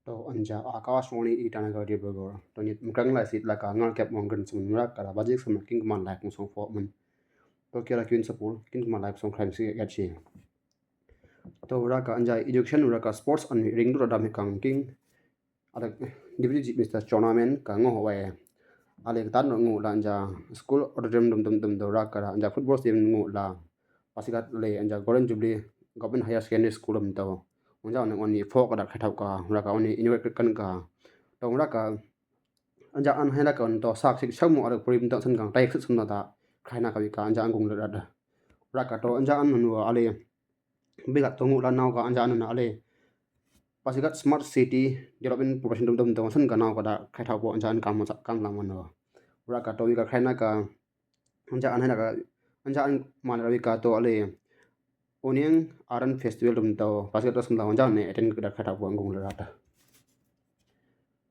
तो अंजा आकाशवाणी ईटानगर बगर तो नित मकंग ला सित ला का ngal kep mong gan sum ra kara bajik sum king man lai song fo man to kira kwin sapul king man lai song crime si gat chi to ra ka anja education ra ka sports an ring ru da mi kang king ada dividi mr tournament ka ngo wa ale tan ngo la anja school auditorium dum do ra kara anja football team ngo la pasikat le anja golden jubilee government higher secondary school dum to anja on ni fo ka da khathau ka ra ka on ni inwek kan ka to ra ka anja an haina ka on to sak sik samu ar prim ta san kang tai khit sum na da khaina ka wi ka anja angung la da ra ka to anja an nu ale biga to ngu la naw ka anja an na ale pasikat smart city development profession dum to san ka naw ka da khaithau po anja an kam ma kam la man no ra ka to wi ka khaina ka anja an haina ka anja an man ra wi ka to ale oniang aran festival dum to pasikat sum la anja ne attend ka khaithau po angung la da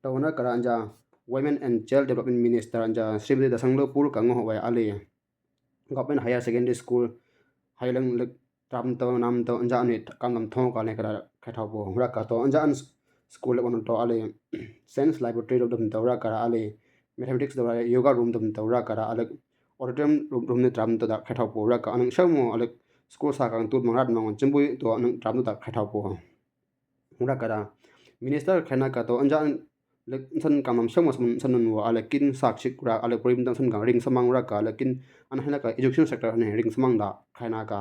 to na ka anja women and child development minister anja Srimati Dasanglo pur ka ngo wa ale government higher secondary school hailang lek tram to nam to anja ne kam nam thong ka ne ka khaithau po ra ka to anja an school le on to ale science laboratory dum to ra ka ale mathematics do yoga room dum to ra ka ale auditorium room ne tram to da khaithau po ra ka anang shamo ale school sa kang tut mangrat mang chimbui to anang tram to da khaithau po ra ka minister khana ka to anja lek san kamam shamo san nu ala kin sakshik ra ala prim dang san gang ring samang ra ka lakin an hana ka education sector ne ring samang da khaina ka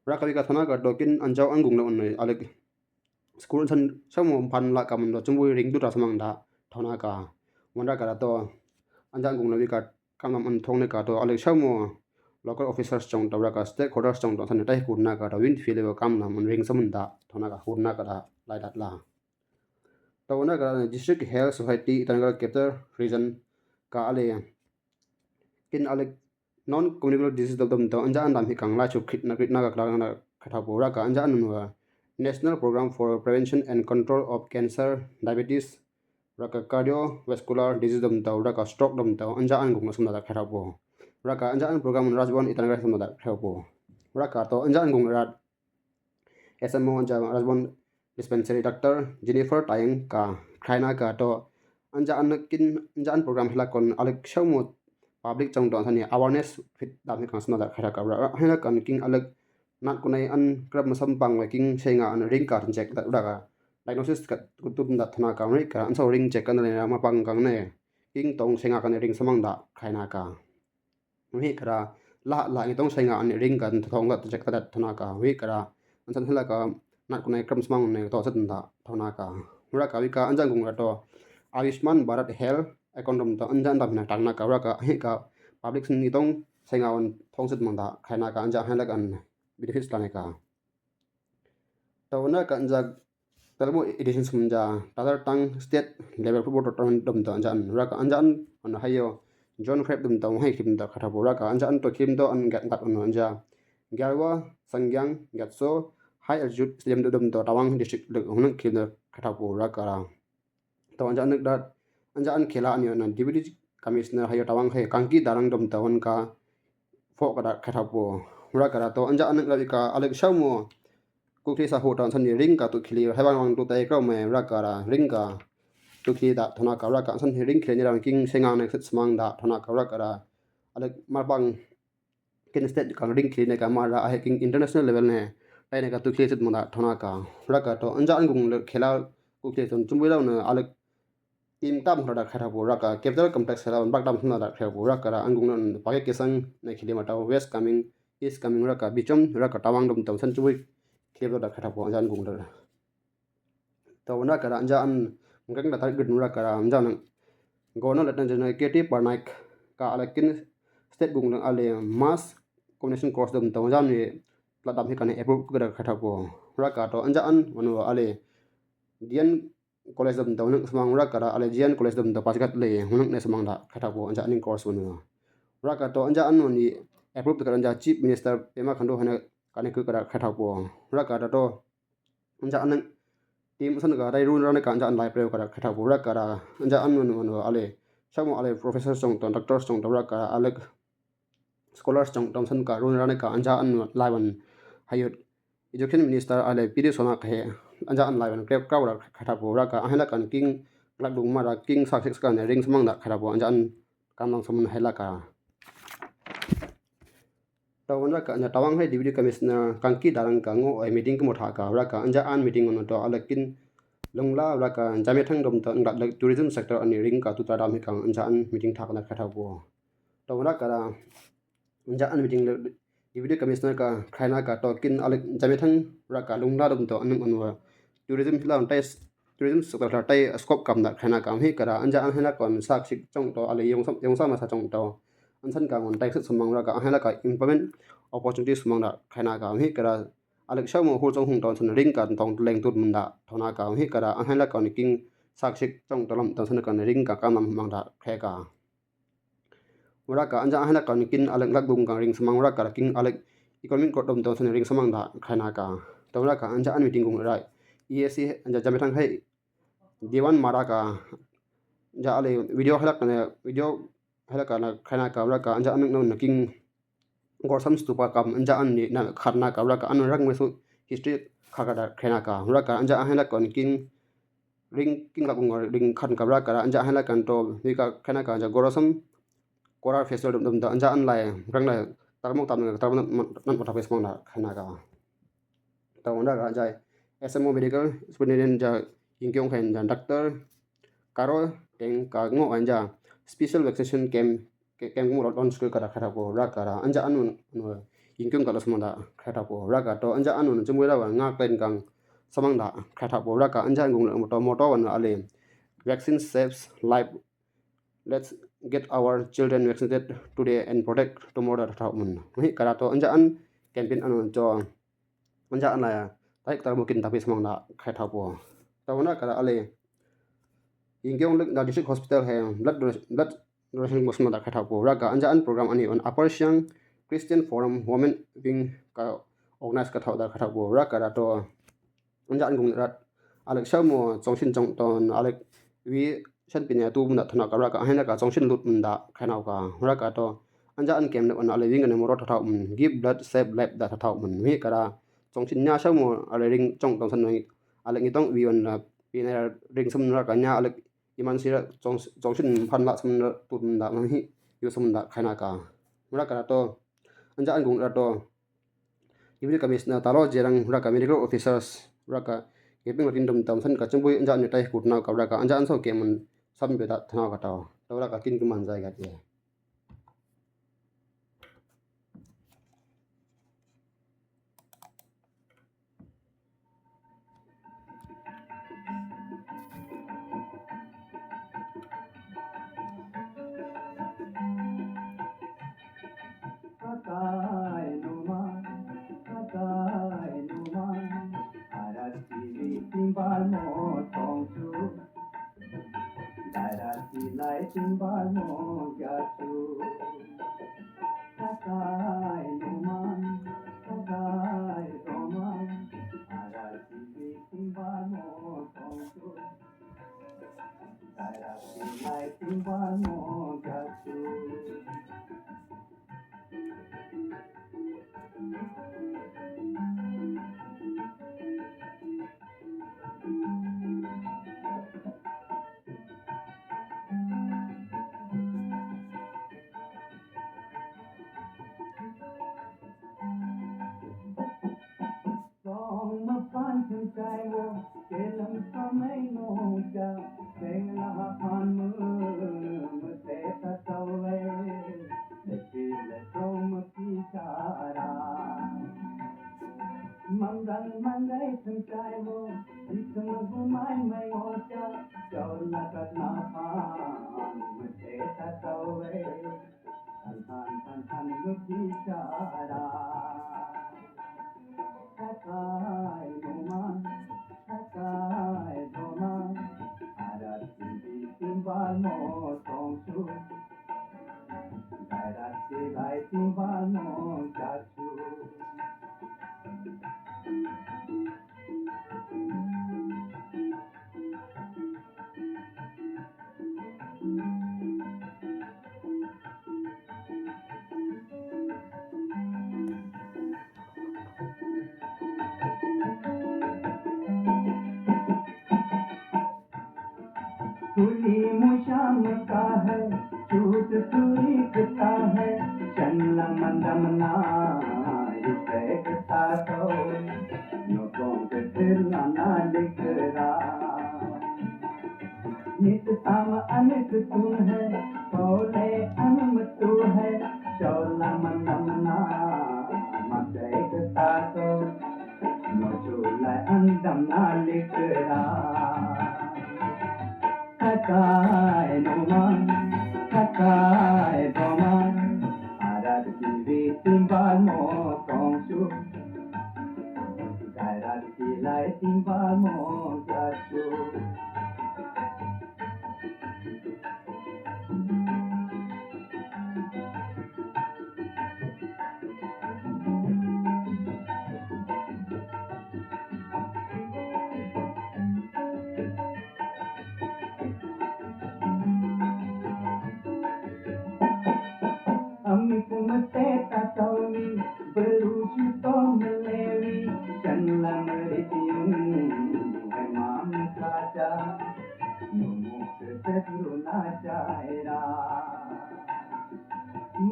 ra ka ka thana ka dokin anjau angung na on ala school san shamo phan la kam do chumui ring du ta samang da thona ka monra ka to anjang gung na wi ka kamam an thong ne ka to ala shamo local officers chong ta ra ka stakeholders chong ta san tai kun na ka da win feel le kam na mon ring samang da thona ka hun na ka da lai dat la to na ka district health society itangal capture region ka ale kin ale non communicable disease dum to anja andam hi kang la chu khit na ka klang na khatha pura ka anja anu national program for prevention and control of cancer diabetes ra ka cardiovascular disease dum to ra ka stroke dum to anja an gung sum da khatha po ra ka anja an program rajbon itangal sum da khatha po ra ka to anja an gung ra SMO anja rajbon dispensary doctor Jennifer Tayeng ka khaina ka to anja an program hela kon alek shamo public chong don thani awareness fit da mi kan sna da khara ka ra hela kan king alek nat kunai an krab masam pang king senga an ring ka check da ka diagnosis ka tutum da thana ka ri ka an so ring check kan ne ma pang kang ne king tong senga kan ring samang da khaina ka mi kara la ni tong senga an ring kan thong da check da thana ka wi kara an san hela ka nat kunai kram smang ne to sat da thona ka ra ka wi ka anjang gung ra to Ayushman Bharat Health account dum to anjan da na tang na ka ra ka he ka public ni tong senga on thong sat mang da khaina ka anja hala kan benefits la ne ka to na ka anja talmo edition sumja tadar tang state level football tournament dum to anjan ra ka anjan on hayo John Crab dum to hai khim da khatha bo ra ka anjan to khim do an gat on anja Garwa Sangyang Gatso high altitude stadium dum to Tawang district hunang khim da khatha bo ra ka to anjan da anjan khela ani on deputy commissioner hayo Tawang hai kangki darang dum to on ka fo ka da khatha bo ra ka to anjan la ka alek shamo ku thi sa ho tan san ring ka tu khili hai bang tu tai ka me ra ka ring ka tu khi da thona ka ra ka san ring khele ni rang king senga ne khit smang da thona ka ra ka alek mar bang kin state ka ring khele ne ka ma ra hai king international level ne ai ne ka tu khele sit mo da thona ka ra ka to anjan gung le khela ku khele ton chumbai law na alek team tam hra da khara bo ra ka capital complex hela on bak dam thna da khara bo ra ka angung non pa ke kesang ne khile ma ta west coming east coming ra ka bichom ra ka Tawang dum tam san chui khele da khara bo anjan gung da to na ka anjan ngak da tar gud ra ka anjan go no latna jana keti parnaik ka alakin state gung ale mass combination course dum to anjan ni pladam hi kan approve ka da khara bo ra ka to anjan wanu ale dian college dum to nang samang ra ka ale dian college dum to pasikat le hunang ne samang da khara bo anjan ning course wanu ra ka to anjan ni approve ka anja chief minister Pema Khandu hana kane ku ka khara bo ra ka to anjan team san ga dai run ra ne ka anjan live pre ka khara bo ra ka anjan wanu ale samo ale professor chong to doctors chong to ra ka ale scholars chong tom san ka run ra ne ka anjan live an hayot education minister ale pidi sona khe anja an lai ban krep kau ra khatha bo ra ka ahela kan king lak dung ma ra king success kan ring samang da khatha bo anja an kam lang samun hela ka tawna ka anja tawang hai deputy commissioner kangki darang ka ngo ai meeting ko tha ka ra ka anja an meeting on to alakin longla ra ka jame thang dom ta ngat lak tourism sector ani ring ka tu ta dam hi ka anja an meeting thak na khatha bo tawna ka ra anja an meeting deputy commissioner ka khaina ka to kin alak jame thang ra ka longla dom to anung anwa tourism hila tourism sector tai scope kam da khaina kam hi kara anja an hela kon sak sik chong to ale yong sa ma sa chong to an san ka ngon tai sik sumang ra ka hela ka implement opportunities sumang da khaina ka hi kara alak shaw mo hol chong hung ton san ring ka tong leng tut mun da thona ka hi kara an hela kon king sak sik chong to lam ton san ka ring ka kam nam mang da khe ka ura ka anja hela kon kin alak lak dung ka ring sumang ra ka king alak economic court dom to san ring samang da khaina ka tawra ka anja an meeting gung rai ESC anja jame thang hai Dewan Mara ka ja ale video halak na video halak na khana ka ra ka anja anung na king gorsam stupa kam anja an ni na kharna ka ra ka an rang mesu history khaga da khana ka ra ka anja halak kon king ring la bung ring khan ka ra ka anja halak kan to ni ka khana ka ja gorsam korar festival dum da anja an lai rang la tarmok tam nan patha pes mong na khana ka ta onda ka ja SMO medical superintendent ja Inkyong khen jan doctor karo teng ka ngo anja special vaccination camp mo launch ka khatha ko ra ka anja anun Inkyong ka lasmanda khatha ko ra ka to anja anun chumoi ra nga klen kang samangda khatha ko ra ka anja ngung moto wan ale vaccine saves life let's get our children vaccinated today and protect tomorrow tha mun hi kara to anja an campaign anun cho anja an la taik tar mukin tapi samangda khatha ko tawna kara ale Ingyong lek da district hospital hai blood donation mosma da khatha ko ra ka anja an program ani on Upper Siang Christian Forum Women wing ka organize ka thau da khatha ko ra ka to anja an gung rat alek shamo chongshin chong ton alek wi shan pinya tu mun da thana ka ra ka hena ka chongshin lut mun da khana ka ra ka to anja an kem on ale wing ne moro thau give blood save life da thau mun mi kara chongshin nya shamo ale ring chong tong san noi alek ni tong wi on pina ring sam ra ka nya alek iman sira chongshin phan la sam tun da hi yu sam da khana ka ra ka to anja an gung ra to deputy commissioner talo jerang ra ka medical officers ra ka keping latin dum tam san ka chumbui anja ni tai kutna ka ra ka anja an so ke mun sam be da thana ka to ra ka kin ku man jai ga ye timbal mo tong chu darati lai timbal mo ya chu sakai numan sakai roman darati timbal mo tong chu darati lai timbal mo ya chu Chai wo kelam samai no ja sengla phan mu te ta tawle te la tom ki chara mangai chai wo isam gu mai o ja jaw la ka na phan te ta tawle tan mu ki chara sakai roman sakai roman arati timbal mo tong chu arati lai timbal mo chachu सूली मुशाम का है चूत सूरी कता है चंला मंदमना युक्ता तो नो गोंग तिरना लिखरा नित ताम अनित तू है बोले अनुम तू है चौला मंदमना मत तो नो चूला अंदमना लिखरा Kakai noman, kakai doman, arat kiwi timbal mo tongsu, gairat kilai timbal mo gasu. Kumte tatawi berusu to melewi chanla meritium mam kaca numuk setruna caira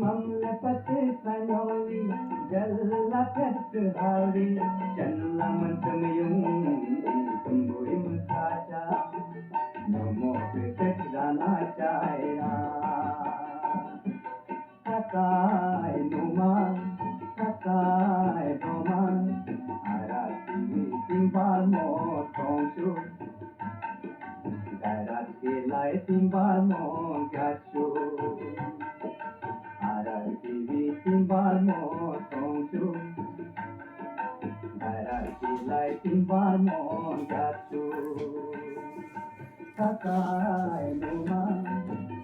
mamle pate sanyowi jalla pet hari chanla mentemyung tumbuim kaca numuk setruna caira Kakai numan, kakai doman, arati timbal mo tongsu, gairat kilai timbal mo gasu, arati timbal mo tongsu, gairat kilai timbal mo gasu, kakai numan.